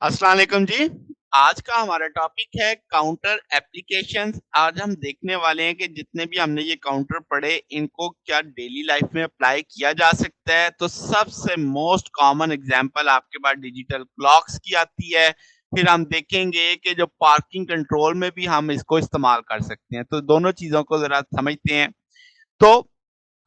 अस्सलाम वालेकुम जी। आज का हमारा टॉपिक है काउंटर एप्लीकेशंस। आज हम देखने वाले हैं कि जितने भी हमने ये काउंटर पढ़े, इनको क्या डेली लाइफ में अप्लाई किया जा सकता है। तो सबसे मोस्ट कॉमन एग्ज़ाम्पल आपके पास डिजिटल क्लॉक्स की आती है। फिर हम देखेंगे कि जो पार्किंग कंट्रोल में भी हम इसको इस्तेमाल कर सकते हैं। तो दोनों चीज़ों को ज़रा समझते हैं। तो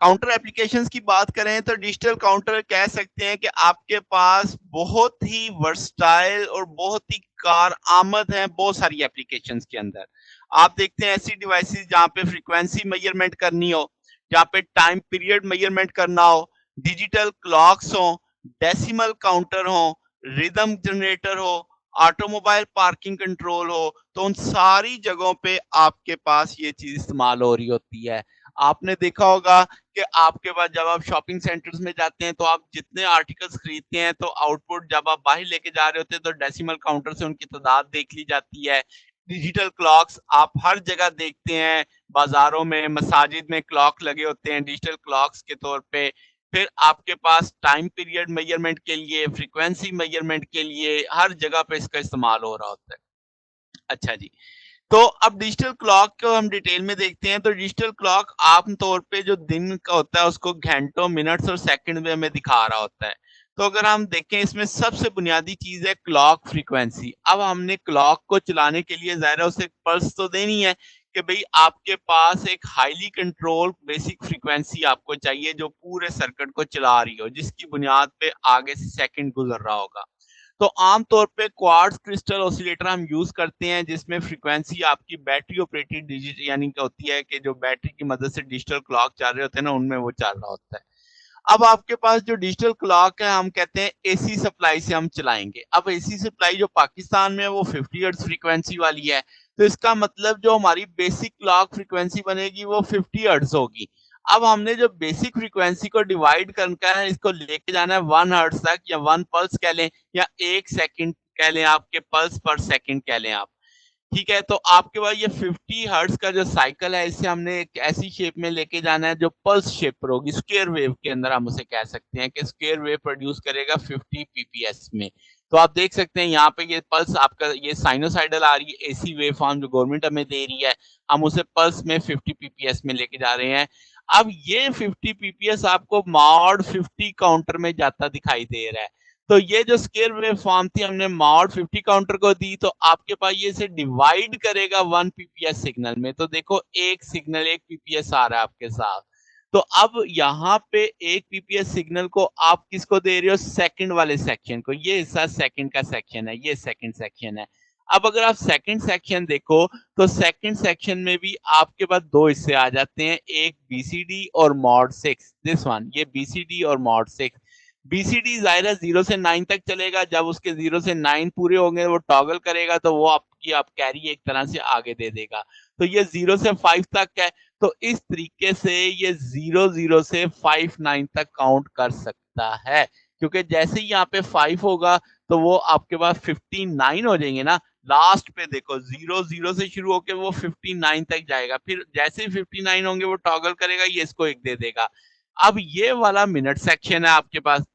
काउंटर एप्लीकेशंस की बात करें तो डिजिटल काउंटर कह सकते हैं कि आपके पास बहुत ही वर्सटाइल और बहुत ही कारआमद है बहुत सारी एप्लीकेशंस के अंदर। आप देखते हैं ऐसी डिवाइसेस जहाँ पे फ्रीक्वेंसी मेजरमेंट करनी हो, जहाँ पे टाइम पीरियड मेजरमेंट करना हो, डिजिटल क्लॉक्स हो, डेसिमल काउंटर हो, रिदम जनरेटर हो, ऑटोमोबाइल पार्किंग कंट्रोल हो, तो उन सारी जगहों पे आपके पास ये चीज़ इस्तेमाल हो रही होती है। आपने देखा होगा कि आपके पास जब आप शॉपिंग सेंटर्स में जाते हैं तो आप जितने आर्टिकल्स खरीदते हैं तो आउटपुट जब आप बाहर लेके जा रहे होते हैं तो डेसिमल काउंटर से उनकी तादाद देख ली जाती है। डिजिटल क्लॉक्स आप हर जगह देखते हैं, बाज़ारों में, मसाजिद में क्लॉक लगे होते हैं डिजिटल क्लॉक्स के तौर पे। फिर आपके पास टाइम पीरियड मेजरमेंट के लिए, फ्रीक्वेंसी मेजरमेंट के लिए हर जगह पे इसका इस्तेमाल हो रहा होता है। अच्छा जी। तो अब डिजिटल क्लॉक को हम डिटेल में देखते हैं तो डिजिटल क्लॉक आम तौर पे जो दिन का होता है उसको घंटों, मिनट्स और सेकंड में हमें दिखा रहा होता है। तो अगर हम देखें इसमें सबसे बुनियादी चीज़ है क्लॉक फ्रीक्वेंसी। अब हमने क्लॉक को चलाने के लिए ज़ाहिर है उसे एक पल्स तो देनी है कि भई आपके पास एक हाइली कंट्रोल्ड बेसिक फ्रीक्वेंसी आपको चाहिए जो पूरे सर्किट को चला रही हो, जिसकी बुनियाद पे आगे से सेकंड गुज़र रहा होगा। तो आम तौर पे क्वार्ट्ज क्रिस्टल ऑसिलेटर हम यूज़ करते हैं जिसमें फ्रीक्वेंसी आपकी बैटरी ऑपरेटेड डिजिट यानी कि होती है कि जो बैटरी की मदद से डिजिटल क्लॉक चल रहे होते हैं ना उनमें वो चल रहा होता है। अब आपके पास जो डिजिटल क्लॉक है हम कहते हैं एसी सप्लाई से हम चलाएँगे। अब एसी सप्लाई जो पाकिस्तान में है वो 50 हर्ट्ज़ फ्रीक्वेंसी वाली है। तो इसका मतलब जो हमारी बेसिक क्लॉक फ्रीक्वेंसी बनेगी वो 50 हर्ट्ज़ होगी। अब हमने जो बेसिक फ्रीक्वेंसी को डिवाइड करना है इसको लेके जाना है 1 हर्ट्ज़ तक या 1 पल्स कह लें या 1 सेकंड कह लें आपके पल्स पर सेकंड कह लें आप। ठीक है, तो आपके पास ये 50 हर्ट्ज़ का जो साइकिल है, इसे हमने एक ऐसी शेप में लेके जाना है जो पल्स शेप पर होगी, स्क्वायर वेव के अंदर हम उसे कह सकते हैं कि स्क्वायर वेव प्रोड्यूस करेगा 50 पीपीएस में। तो आप देख सकते हैं यहाँ पे ये पल्स आपका ये साइनोसॉइडल आ रही है, एसी वेव फॉर्म जो गवर्नमेंट हमें दे रही है, हम उसे पल्स में 50 पीपीएस में लेके जा रहे हैं। अब ये 50 पीपीएस आपको मॉड 50 काउंटर में जाता दिखाई दे रहा है। तो ये जो स्क्वायर वेव फॉर्म थी हमने मॉड 50 काउंटर को दी तो आपके पास ये इसे डिवाइड करेगा 1 पीपीएस सिग्नल में। तो देखो एक सिग्नल 1 पीपीएस आ रहा है आपके साथ। तो अब यहाँ पे 1 पीपीएस सिग्नल को आप किसको दे रहे हो सेकंड वाले सेक्शन को। ये हिस्सा सेकंड का सेक्शन है, ये सेकंड सेक्शन है। अब अगर आप सेकंड सेक्शन देखो तो सेकंड सेक्शन में भी आपके पास 2 हिस्से आ जाते हैं, एक बीसीडी और मॉड 6 दिस वन ये बीसीडी और मॉड 6। बीसीडी ज़ाहिर है 0 से 9 तक चलेगा, जब उसके 0 से 9 पूरे होंगे वो टॉगल करेगा तो वो आपकी आप कैरी एक तरह से आगे दे देगा। तो ये 0 से 5 तक है, तो इस तरीके से ये 0 से 5 9 तक काउंट कर सकता है। क्योंकि जैसे ही यहाँ पे 5 होगा तो वो आपके पास 59 हो जाएँगे ना, लास्ट पे देखो 0 से शुरू होके वो 59 तक जाएगा, फिर जैसे ही 59 होंगे वो टॉगल करेगा, ये इसको 1 दे देगा। अब ये वाला मिनट सेक्शन है आपके पास।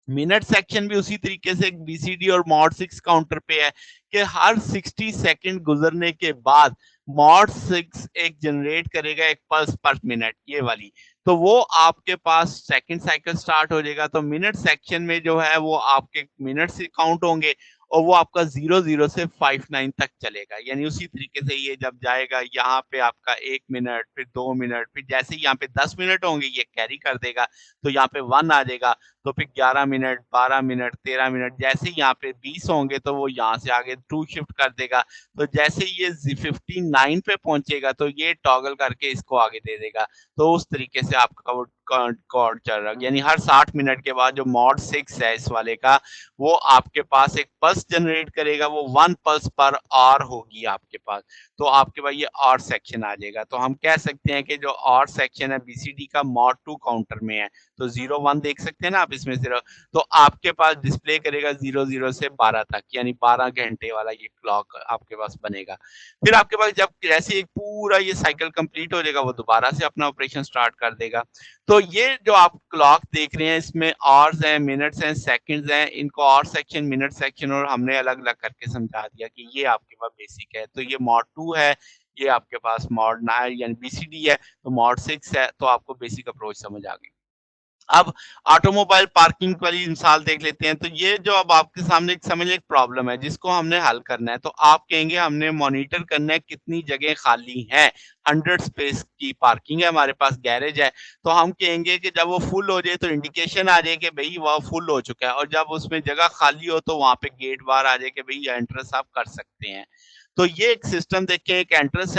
मिनट सेक्शन भी उसी तरीके से बीसीडी और मॉड 6 काउंटर पे है कि हर 60 सेकंड गुजरने के बाद मॉड 6 एक जनरेट करेगा एक पल्स पर मिनट ये वाली। तो वो आपके पास सेकंड साइकिल स्टार्ट हो जाएगा तो मिनट सेक्शन में जो है वो आपके मिनट से काउंट होंगे और वो आपका 00 से 59 तक चलेगा। यानी उसी तरीके से ये जब जाएगा यहाँ पे आपका 1 मिनट, फिर 2 मिनट, फिर जैसे ही यहाँ पे 10 मिनट होंगे ये कैरी कर देगा, तो यहाँ पे 1 आ जाएगा। तो फिर 11 मिनट, 12 मिनट, 13 मिनट जैसे ही यहाँ पे 20 होंगे तो वो यहाँ से आगे 2 शिफ्ट कर देगा। तो जैसे ही ये 59 पे पहुँचेगा तो ये टॉगल करके इसको आगे दे देगा। तो उस तरीके से आपका वो कॉर्ड चल रहा है। यानी हर 60 मिनट के बाद जो मॉड 6 है इस वाले का, वो आपके पास एक पल्स जनरेट करेगा, वो 1 पल्स पर ऑवर होगी आपके पास। तो आपके पास ये ऑर सेक्शन आ जाएगा। तो हम कह सकते हैं कि जो ऑर सेक्शन है बीसीडी का मॉड 2 काउंटर में है। तो 01 देख सकते हैं ना आप इसमें सिर्फ, तो आपके पास डिस्प्ले करेगा 00 से 12 तक, यानी 12 घंटे वाला ये क्लॉक आपके पास बनेगा। फिर आपके पास जब जैसे एक पूरा ये साइकिल कंप्लीट हो जाएगा वो दोबारा से अपना ऑपरेशन स्टार्ट कर देगा। तो तो ये जो आप क्लॉक देख रहे हैं इसमें आवर्स हैं, मिनट्स हैं, सेकंड्स हैं, इनको आवर सेक्शन, मिनट सेक्शन और हमने अलग-अलग करके समझा दिया कि ये आपके पास बेसिक है। तो ये मॉड 2 है, ये आपके पास मॉड 9 यानी बीसीडी है, तो मॉड 6 है, तो आपको बेसिक अप्रोच समझ आ गई। अब ऑटोमोबाइल पार्किंग वाली मिसाल देख लेते हैं, तो ये जो अब आपके सामने एक समझ एक प्रॉब्लम है जिसको हमने हल करना है। तो आप कहेंगे हमने मॉनिटर करना है कितनी जगह खाली हैं, 100 स्पेस की पार्किंग है हमारे पास गैरेज है, तो हम कहेंगे कि जब वो फुल हो जाए तो इंडिकेशन आ जाए कि भई वह फुल हो चुका है और जब उसमें जगह खाली हो तो वहाँ पे गेट बाहर आ जाए कि भई एंट्रेंस आप कर सकते हैं। तो ये एक सिस्टम देखें, एक एंट्रेंस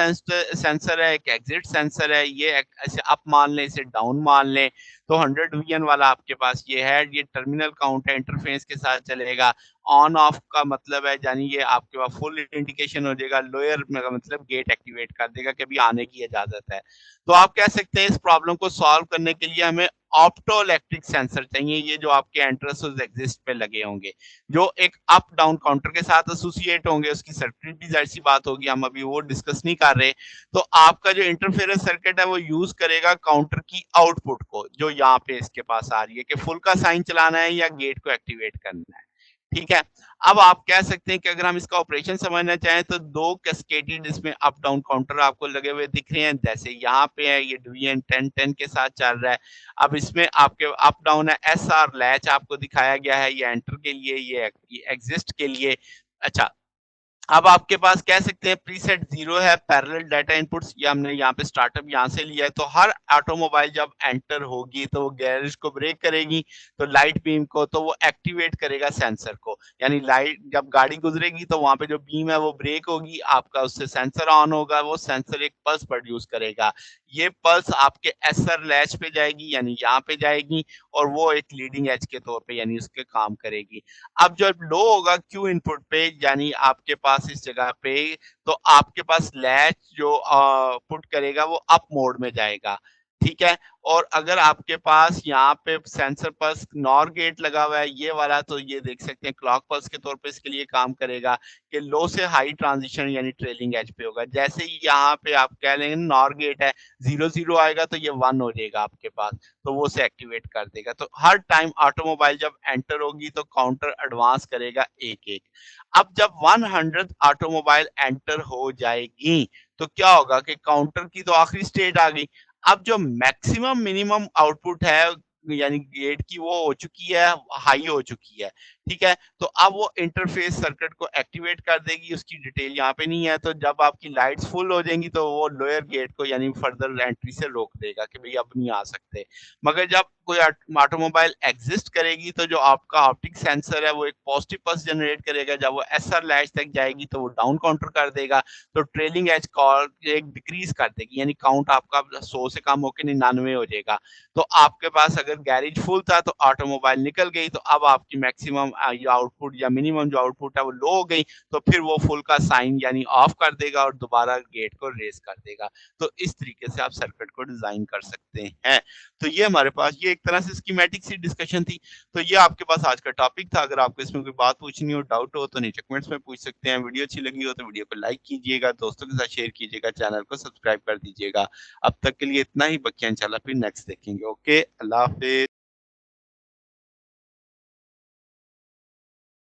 सेंसर है, एक एग्जिट सेंसर है, ये एक ऐसे अप मान लें, इसे डाउन मान लें। तो 100 वीएन वाला आपके पास ये है, ये टर्मिनल काउंट है, इंटरफेस के साथ चलेगा। ऑन ऑफ का मतलब है यानी ये आपके पास फुल इंडिकेशन हो जाएगा, लोअर में का मतलब गेट एक्टिवेट कर देगा कि अभी आने की इजाज़त है। तो आप कह सकते हैं इस प्रॉब्लम को सॉल्व करने के लिए हमें ऑप्टो इलेक्ट्रिक सेंसर चाहिए, ये जो आपके एंट्रेंस और एग्जिट पे लगे होंगे, जो एक अप डाउन काउंटर के साथ एसोसिएट होंगे, उसकी सर्किट भी ज़ाहिर-सी बात होगी, हम अभी वो डिस्कस नहीं कर रहे। तो आपका जो इंटरफेरेंस सर्किट है वो यूज़ करेगा काउंटर की आउटपुट को, जो यहाँ पे इसके पास आ रही है कि फुल का साइन चलाना है या गेट को एक्टिवेट करना है। ठीक है? अब आप कह सकते हैं कि अगर हम इसका ऑपरेशन समझना चाहें तो 2 कैस्केडेड इसमें अप डाउन काउंटर आपको लगे हुए दिख रहे हैं। जैसे यहाँ पे है ये डिवीजन 10-10 के साथ चल रहा है। अब इसमें आपके अप डाउन है, एसआर लैच आपको दिखाया गया है, ये एंटर के लिए, ये एग्जिस्ट के लिए। अच्छा, अब आपके पास कह सकते हैं प्रीसेट 0 है, पैरेलल डाटा इनपुट्स ये हमने यहाँ पे स्टार्टअप यहाँ से लिया है, तो हर ऑटोमोबाइल जब एंटर होगी तो वो गैरेज को ब्रेक करेगी, तो लाइट बीम को तो वो एक्टिवेट करेगा सेंसर को। यानी लाइट जब गाड़ी गुजरेगी तो वहाँ पे जो बीम है वो ब्रेक होगी, आपका उससे सेंसर ऑन होगा, वो सेंसर एक पल्स प्रोड्यूस करेगा। ये पल्स आपके एसआर लैच पे जाएगी यानी यहाँ पे जाएगी और वो एक लीडिंग एज के तौर पे यानी उसके काम करेगी। अब जब लो होगा क्यू इनपुट पे यानी आपके पास इस जगह पे तो आपके पास लैच जो पुट करेगा वो अप मोड में जाएगा, ठीक है? और अगर आपके पास यहाँ पे सेंसर पल्स नॉर गेट लगा हुआ है ये वाला तो ये देख सकते हैं क्लॉक पल्स के तौर पे इसके लिए काम करेगा कि लो से हाई ट्रांजिशन यानी ट्रेलिंग एज पे होगा। जैसे ही यहाँ पे आप कह लेंगे नॉर गेट है 0-0 आएगा तो ये 1 हो जाएगा आपके पास, तो वो उसे एक्टिवेट कर देगा। तो हर टाइम ऑटोमोबाइल जब एंटर होगी तो काउंटर एडवांस करेगा 1-1। अब जब 100th ऑटोमोबाइल एंटर हो जाएगी, तो क्या होगा कि काउंटर की तो आखिरी स्टेज आ गई। अब जो मैक्सिमम मिनिमम आउटपुट है यानी गेट की वो हो चुकी है, हाई हो चुकी है, ठीक है? तो अब वो इंटरफ़ेस सर्किट को एक्टिवेट कर देगी, उसकी डिटेल यहाँ पे नहीं है, तो जब आपकी लाइट्स फुल हो जाएँगी तो वो लोअर गेट को यानी फर्दर एंट्री से रोक देगा कि भई अब नहीं आ सकते। मगर जब कोई ऑटोमोबाइल एग्ज़िस्ट करेगी तो जो आपका ऑप्टिक सेंसर है वो एक पॉज़िटिव पल्स जनरेट करेगा, जब वो एसआर लैच तक जाएगी तो वो डाउन काउंटर कर देगा, तो ट्रेलिंग एज कॉल एक डिक्रीज़ कर देगी यानी काउंट आपका 100 से कम होके 99 हो जाएगा। तो आपके पास अगर गैरेज फुल था तो ऑटोमोबाइल निकल गई तो अब आपकी मैक्सिमम या आउटपुट या मिनिमम जो आउटपुट है वो लो हो गई, तो फिर वो फुल का साइन यानी ऑफ कर देगा और दोबारा गेट को रेज़ कर देगा। तो इस तरीके से आप सर्किट को डिज़ाइन कर सकते हैं। तो ये हमारे पास ये एक तरह से स्कीमेटिक सी डिस्कशन थी। तो ये आपके पास आज का टॉपिक था। अगर आपको इसमें कोई बात पूछनी हो, डाउट हो तो नीचे कमेंट्स में पूछ सकते हैं। वीडियो अच्छी लगी हो तो वीडियो को लाइक कीजिएगा, दोस्तों के साथ शेयर कीजिएगा, चैनल को सब्सक्राइब कर दीजिएगा। अब तक के लिए इतना ही, बाकी इंशाल्लाह फिर नेक्स्ट देखेंगे। ओके, अल्लाह हाफ़िज़।